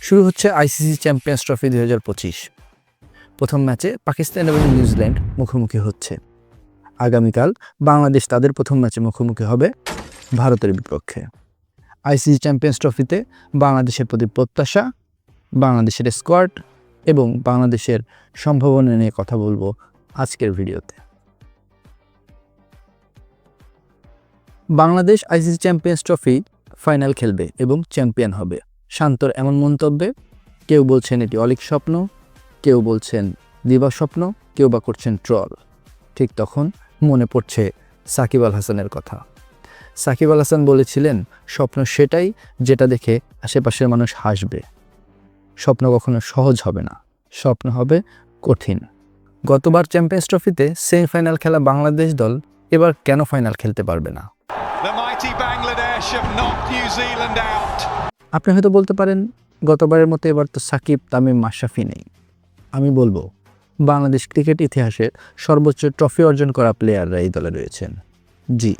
শুরু হচ্ছে ICC champions trophy 2025। প্রথম ম্যাচে পাকিস্তান এবং নিউজিল্যান্ড মুখোমুখি হচ্ছে। আগামীকাল বাংলাদেশ তাদের প্রথম ম্যাচে মুখোমুখি হবে ভারতের বিপক্ষে। আইসিসি চ্যাম্পিয়ন্স ট্রফিতে বাংলাদেশের প্রতি প্রত্যাশা, বাংলাদেশের স্কোয়াড এবং বাংলাদেশের সম্ভাবনা নিয়ে কথা বলবো আজকের ভিডিওতে। Bangladesh ICC champions trophy final খেলবে এবং চ্যাম্পিয়ন হবে। শান্তর এমন মন্তব্যে কেউ বলছেন এটি অলীক স্বপ্ন, কেউ বলছেন দিবা স্বপ্ন, কেউ বা করছেন ট্রল। ঠিক তখন মনে পড়ছে সাকিব আল হাসানের কথা। সাকিব আল হাসান বলেছিলেন, স্বপ্ন সেটাই যেটা দেখে আশেপাশের মানুষ হাসবে। স্বপ্ন কখনো সহজ হবে না, স্বপ্ন হবে কঠিন। গতবার চ্যাম্পিয়ন্স ট্রফিতে সেমিফাইনাল খেলা বাংলাদেশ দল এবার কেন ফাইনাল খেলতে পারবে না? আপনি হয়তো বলতে পারেন, গতবারের মতো এবার তো সাকিব, তামিম, মাশরাফি নেই। আমি বলবো, বাংলাদেশ ক্রিকেট ইতিহাসের সর্বোচ্চ ট্রফি অর্জন করা প্লেয়াররা এই দলে রয়েছেন। জি,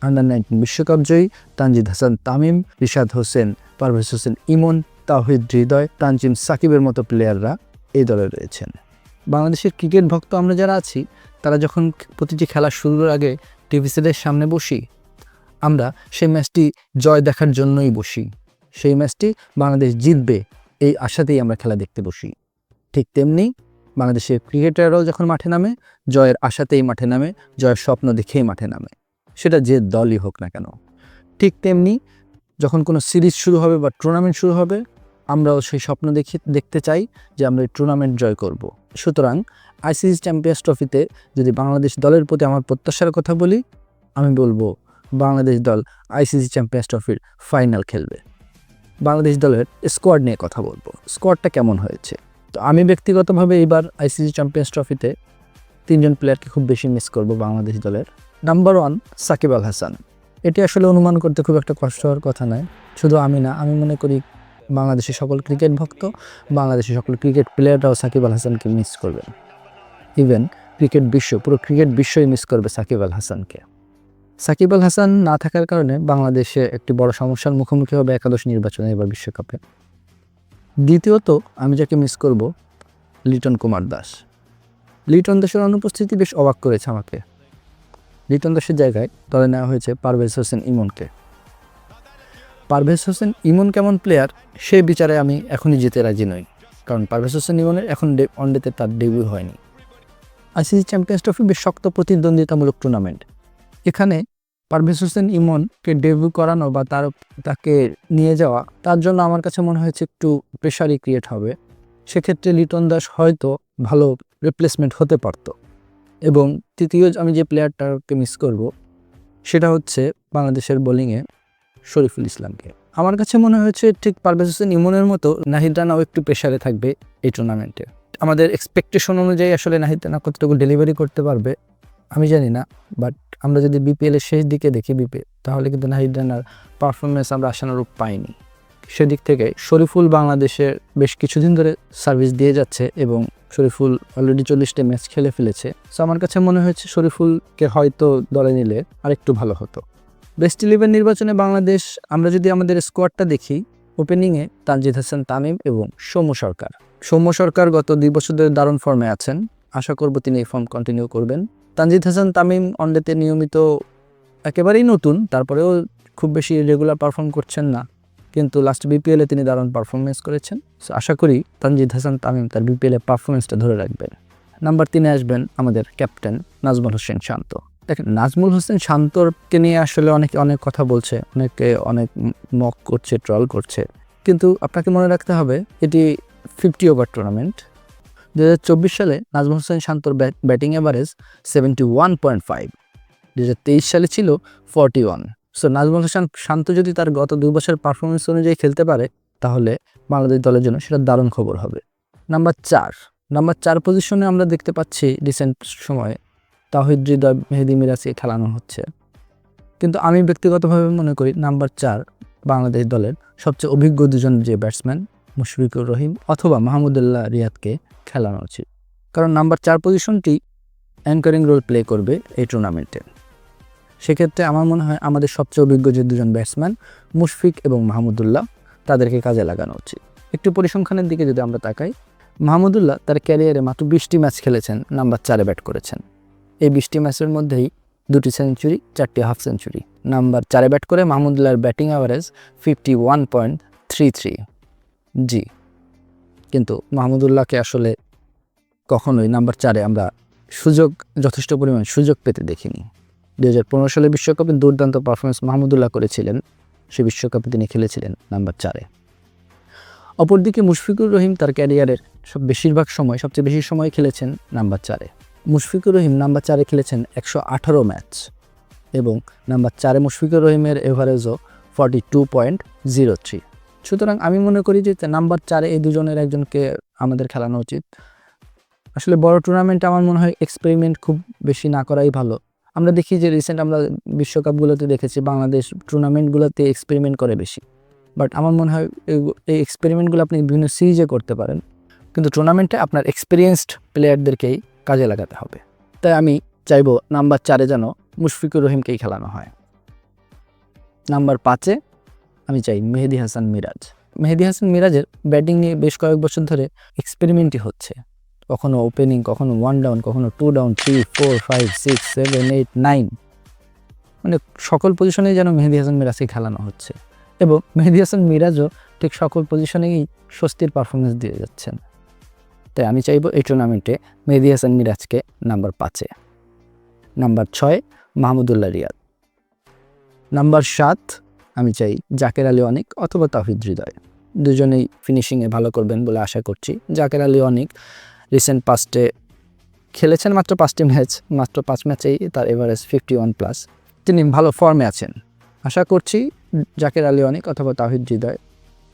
আন্ডার-19 বিশ্বকাপ জয়ী তানজিদ হাসান তামিম, রিশাদ হোসেন, পারভেজ হোসেন ইমন, তাওহিদ হৃদয়, তানজিম সাকিবের মতো প্লেয়াররা এই দলে রয়েছেন। বাংলাদেশের ক্রিকেট ভক্ত আমরা যারা আছি, তারা যখন প্রতিটি খেলা শুরুর আগে টিভি সেটের সামনে বসি, আমরা সেই ম্যাচটি জয় দেখার জন্যই বসি। সেই ম্যাচটি বাংলাদেশ জিতবে এই আশাতেই আমরা খেলা দেখতে বসি। ঠিক তেমনি বাংলাদেশের ক্রিকেটাররাও যখন মাঠে নামে, জয়ের আশাতেই মাঠে নামে, জয়ের স্বপ্ন দেখেই মাঠে নামে, সেটা যে দলই হোক না কেন। ঠিক তেমনি যখন কোনো সিরিজ শুরু হবে বা টুর্নামেন্ট শুরু হবে, আমরাও সেই স্বপ্ন দেখতে চাই যে আমরা এই টুর্নামেন্ট জয় করব। সুতরাং আইসিসি চ্যাম্পিয়ন্স ট্রফিতে যদি বাংলাদেশ দলের প্রতি আমার প্রত্যাশার কথা বলি, আমি বলবো বাংলাদেশ দল আইসিসি চ্যাম্পিয়ন্স ট্রফির ফাইনাল খেলবে। বাংলাদেশ দলের স্কোয়াড নিয়ে কথা বলবো, স্কোয়াডটা কেমন হয়েছে। তো আমি ব্যক্তিগতভাবে এইবার আইসিসি চ্যাম্পিয়ন্স ট্রফিতে 3জন প্লেয়ারকে খুব বেশি মিস করব বাংলাদেশ দলের। নাম্বার 1 সাকিব আল হাসান। এটি আসলে অনুমান করতে খুব একটা কষ্ট হওয়ার কথা নয়। শুধু আমি না, আমি মনে করি বাংলাদেশের সকল ক্রিকেট ভক্ত, বাংলাদেশের সকল ক্রিকেট প্লেয়াররাও সাকিব আল হাসানকে মিস করবেন। ইভেন পুরো ক্রিকেট বিশ্বই মিস করবে সাকিব আল হাসানকে। সাকিব আল হাসান না থাকার কারণে বাংলাদেশে একটি বড় সমস্যার মুখোমুখি হবে একাদশ নির্বাচনে এবার বিশ্বকাপে। দ্বিতীয়ত আমি যাকে মিস করব, লিটন কুমার দাস। লিটন দাসের অনুপস্থিতি বেশ অবাক করেছে আমাকে। লিটন দাসের জায়গায় দলে নেওয়া হয়েছে পারভেজ হোসেন ইমনকে। পারভেজ হোসেন ইমন কেমন প্লেয়ার সেই বিচারে আমি এখনই যেতে রাজি নই, কারণ পারভেজ হোসেন ইমনের এখন ওয়ানডেতে তার ডেবিউ হয়নি। আইসিসি চ্যাম্পিয়ন্স ট্রফি বেশ শক্ত প্রতিদ্বন্দ্বিতামূলক টুর্নামেন্ট। এখানে পারভেজ হোসেন ইমনকে ডেবিউ করানো বা তাকে নিয়ে যাওয়া, তার জন্য আমার কাছে মনে হয়েছে একটু প্রেশারই ক্রিয়েট হবে। সেক্ষেত্রে লিটন দাস হয়তো ভালো রিপ্লেসমেন্ট হতে পারত। এবং তৃতীয় আমি যে প্লেয়ারটাকে মিস করব, সেটা হচ্ছে বাংলাদেশের বোলিংয়ে শরীফুল ইসলামকে। আমার কাছে মনে হয়েছে ঠিক পারভেজ হোসেন ইমনের মতো নাহিদ রানাও একটু প্রেশারে থাকবে এই টুর্নামেন্টে। আমাদের এক্সপেকটেশন অনুযায়ী আসলে নাহিদ রানা কতটুকু ডেলিভারি করতে পারবে আমি জানি না, বাট আমরা যদি বিপিএলের শেষ দিকে দেখি তাহলে কিন্তু নাহিদ রানার পারফরমেন্স আমরা আশানুরূপ পাইনি। সেদিক থেকে শরীফুল বাংলাদেশের বেশ কিছুদিন ধরে সার্ভিস দিয়ে যাচ্ছে এবং শরীফুল অলরেডি 40টা ম্যাচ খেলে ফেলেছে। সো আমার কাছে মনে হয়েছে শরীফুলকে হয়তো দলে নিলে আরেকটু ভালো হতো। বেস্ট 11 নির্বাচনে বাংলাদেশ, আমরা যদি আমাদের স্কোয়াডটা দেখি, ওপেনিংয়ে তানজিদ হাসান তামিম এবং সৌম্য সরকার গত 2 বছর ধরে দারুণ ফর্মে আছেন। আশা করব তিনি এই ফর্ম কন্টিনিউ করবেন। তানজিদ হাসান তামিম ওয়ানডেতে নিয়মিত একেবারেই নতুন, তারপরেও খুব বেশি রেগুলার পারফর্ম করছেন না, কিন্তু লাস্ট বিপিএলে তিনি দারুণ পারফরমেন্স করেছেন। সো আশা করি তানজিদ হাসান তামিম তার বিপিএলে পারফরমেন্সটা ধরে রাখবেন। নাম্বার 3-এ আসবেন আমাদের ক্যাপ্টেন নাজমুল হোসেন শান্ত। দেখেন, নাজমুল হোসেন শান্তকে নিয়ে আসলে অনেক কথা বলছে, অনেকে অনেক মক করছে, ট্রল করছে, কিন্তু আপনাকে মনে রাখতে হবে এটি 50 ওভার টুর্নামেন্ট। 2024 সালে নাজমুল হোসেন শান্তর ব্যাটিং এভারেজ 71.5, 2023 সালে ছিল 41। সো নাজমুল হোসেন শান্ত যদি তার গত 2 বছর পারফরমেন্স অনুযায়ী খেলতে পারে, তাহলে বাংলাদেশ দলের জন্য সেটা দারুণ খবর হবে। নাম্বার 4 পজিশনে আমরা দেখতে পাচ্ছি রিসেন্ট সময়ে তাওহিদ হৃদয়, মেহেদী মিরাজকে খেলানো হচ্ছে, কিন্তু আমি ব্যক্তিগতভাবে মনে করি নাম্বার 4 বাংলাদেশ দলের সবচেয়ে অভিজ্ঞ দুজন যে ব্যাটসম্যান মুশফিকুর রহিম অথবা মাহমুদুল্লাহ রিয়াদকে খেলানো উচিত, কারণ নাম্বার 4 পজিশনটি অ্যাঙ্কারিং রোল প্লে করবে এই টুর্নামেন্টে। সেক্ষেত্রে আমার মনে হয় আমাদের সবচেয়ে অভিজ্ঞ যে দুজন ব্যাটসম্যান মুশফিক এবং মাহমুদুল্লাহ, তাদেরকে কাজে লাগানো উচিত। একটু পরিসংখ্যানের দিকে যদি আমরা তাকাই, মাহমুদুল্লাহ তার ক্যারিয়ারে মাত্র 20টি ম্যাচ খেলেছেন, নাম্বার 4-এ ব্যাট করেছেন। এই 20টি ম্যাচের মধ্যেই 2টি সেঞ্চুরি, 4টি হাফ সেঞ্চুরি। নাম্বার 4-এ ব্যাট করে মাহমুদুল্লাহর ব্যাটিং অ্যাভারেজ 51.33। জি, কিন্তু মাহমুদুল্লাহকে আসলে কখনোই নাম্বার 4-এ আমরা যথেষ্ট পরিমাণ সুযোগ পেতে দেখিনি। 2015 সালে বিশ্বকাপে দুর্দান্ত পারফরমেন্স মাহমুদুল্লাহ করেছিলেন, সে বিশ্বকাপে তিনি খেলেছিলেন নাম্বার 4-এ। অপরদিকে মুশফিকুর রহিম তার ক্যারিয়ারের বেশিরভাগ সময়, সবচেয়ে বেশি সময় খেলেছেন নাম্বার 4-এ। মুশফিকুর রহিম নাম্বার 4-এ খেলেছেন 118 ম্যাচ এবং নাম্বার 4-এ মুশফিকুর রহিমের এভারেজও 42.03। সুতরাং আমি মনে করি যে নাম্বার 4-এ এই দুজনের একজনকে আমাদের খেলানো উচিত। আসলে বড় টুর্নামেন্টে আমার মনে হয় এক্সপেরিমেন্ট খুব বেশি না করাই ভালো। আমরা দেখি যে রিসেন্ট আমরা বিশ্বকাপগুলোতে দেখেছি বাংলাদেশ টুর্নামেন্টগুলোতে এক্সপেরিমেন্ট করে বেশি, বাট আমার মনে হয় এই এক্সপেরিমেন্টগুলো আপনি বিভিন্ন সিরিজে করতে পারেন, কিন্তু টুর্নামেন্টে আপনার এক্সপিরিয়েন্সড প্লেয়ারদেরকেই কাজে লাগাতে হবে। তাই আমি চাইবো নাম্বার 4-এ যেন মুশফিকুর রহিমকেই খেলানো হয়। নাম্বার 5-এ আমি চাই মেহেদী হাসান মিরাজ। মেহেদী হাসান মিরাজের ব্যাটিং নিয়ে বেশ কয়েক বছর ধরে এক্সপেরিমেন্টই হচ্ছে, কখনো ওপেনিং, কখনো 1 ডাউন, কখনো 2 ডাউন, 3, 4, 5, 6, 7, 8, 9, মানে সকল পজিশনেই যেন মেহেদী হাসান মিরাজকে খেলানো হচ্ছে এবং মেহেদী হাসান মিরাজও ঠিক সকল পজিশনেই স্বস্তির পারফরমেন্স দিয়ে যাচ্ছেন। তাই আমি চাইবো এই টুর্নামেন্টে মেহেদী হাসান মিরাজকে নাম্বার 5-এ। নাম্বার 6 মাহমুদুল্লাহ রিয়াদ। নাম্বার 7 আমি চাই জাকের আলী অনিক অথবা তাওহিদ হৃদয়। দুজনেই ফিনিশিংয়ে ভালো করবেন বলে আশা করছি। জাকের আলী অনিক রিসেন্ট পাস্টে খেলেছেন মাত্র 5টি ম্যাচ, মাত্র 5 ম্যাচেই তার এভারেজ 51+। তিনি ভালো ফর্মে আছেন। আশা করছি জাকের আলী অনিক অথবা তাওহিদ হৃদয়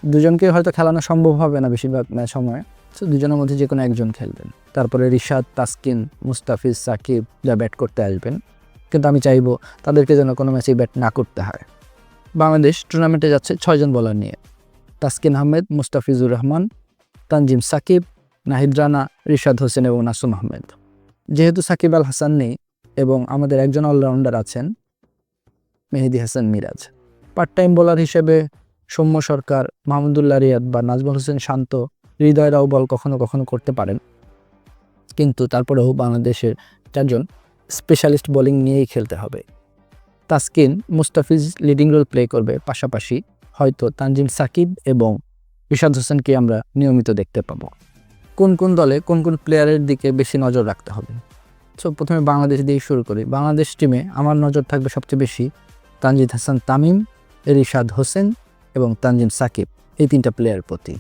দুজনকে হয়তো খেলানো সম্ভব হবে না বেশিরভাগ ম্যাচ সময়, তো দুজনের মধ্যে যে কোনো একজন খেলবেন। তারপরে রিশাদ, তাসকিন, মুস্তাফিজ, সাকিব যা ব্যাট করতে আসবেন, কিন্তু আমি চাইবো তাদেরকে যেন কোনো ম্যাচেই ব্যাট না করতে হয়। বাংলাদেশ টুর্নামেন্টে যাচ্ছে 6 জন বোলার নিয়ে: তাসকিন আহমেদ, মুস্তাফিজুর রহমান, তানজিম সাকিব, নাহিদ রানা, রিশাদ হোসেন এবং নাসুম আহমেদ। যেহেতু সাকিব আল হাসান নেই এবং আমাদের একজন অলরাউন্ডার আছেন Mehedi Hasan Miraz, part time bowler হিসেবে সৌম্য সরকার, মাহমুদুল্লাহ রিয়াদ বা নাজমুল হোসেন শান্ত, হৃদয়রাও বল কখনো কখনো করতে পারেন, কিন্তু তারপরেও বাংলাদেশের 4 জন স্পেশালিস্ট বোলিং নিয়েই খেলতে হবে। Taskin, Mustafiz leading role play করবে, পাশাপাশি হয়তো তানজিম সাকিব এবং রিশাদ হোসেনকে আমরা নিয়মিত দেখতে পাবো। কোন কোন দলে কোন কোন প্লেয়ারের দিকে বেশি নজর রাখতে হবে? সো প্রথমে বাংলাদেশ দিয়ে শুরু করি। বাংলাদেশ টিমে আমার নজর থাকবে সবচেয়ে বেশি তানজিদ হাসান তামিম, রিশাদ হোসেন এবং তানজিম সাকিব, এই 3টা প্লেয়ার প্রতি।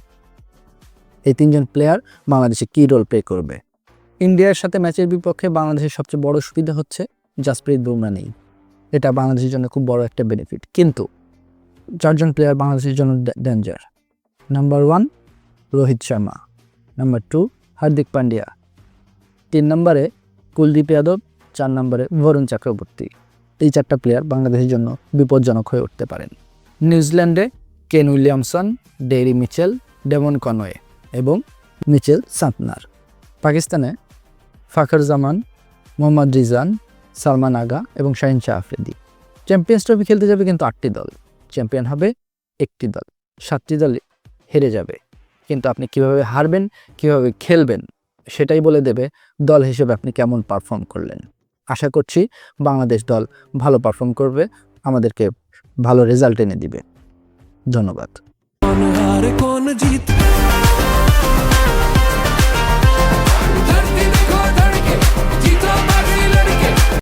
এই 3 জন প্লেয়ার বাংলাদেশে কী রোল প্লে করবে। ইন্ডিয়ার সাথে ম্যাচের বিপক্ষে বাংলাদেশের সবচেয়ে বড় সুবিধা হচ্ছে জাসপ্রীত বুমরা নেই, এটা বাংলাদেশের জন্য খুব বড় একটা বেনিফিট। কিন্তু 4 জন প্লেয়ার বাংলাদেশের জন্য danger. Number 1 Rohit Sharma, number 2 Hardik Pandya, 3 নম্বরে কুলদীপ যাদব, 4 নম্বরে বরুণ চক্রবর্তী। এই 4টা প্লেয়ার বাংলাদেশের জন্য বিপজ্জনক হয়ে উঠতে পারেন। নিউজিল্যান্ডে Kane Williamson, Daryl Mitchell, Devon Conway এবং মিচেল সান্তনার। পাকিস্তানে ফাখর জামান, মোহাম্মদ রিজান, সালমান আগা এবং শাহিন শাহ আফ্রিদি। চ্যাম্পিয়ন্স ট্রফি খেলতে যাবে কিন্তু 8টি দল, চ্যাম্পিয়ন হবে 1টি দল, 7টি দল হেরে যাবে। কিন্তু আপনি কিভাবে হারবেন, কিভাবে খেলবেন সেটাই বলে দেবে দল হিসেবে আপনি কেমন পারফর্ম করলেন। আশা করছি বাংলাদেশ দল ভালো পারফর্ম করবে, আমাদেরকে ভালো রেজাল্ট এনে দিবে। ধন্যবাদ।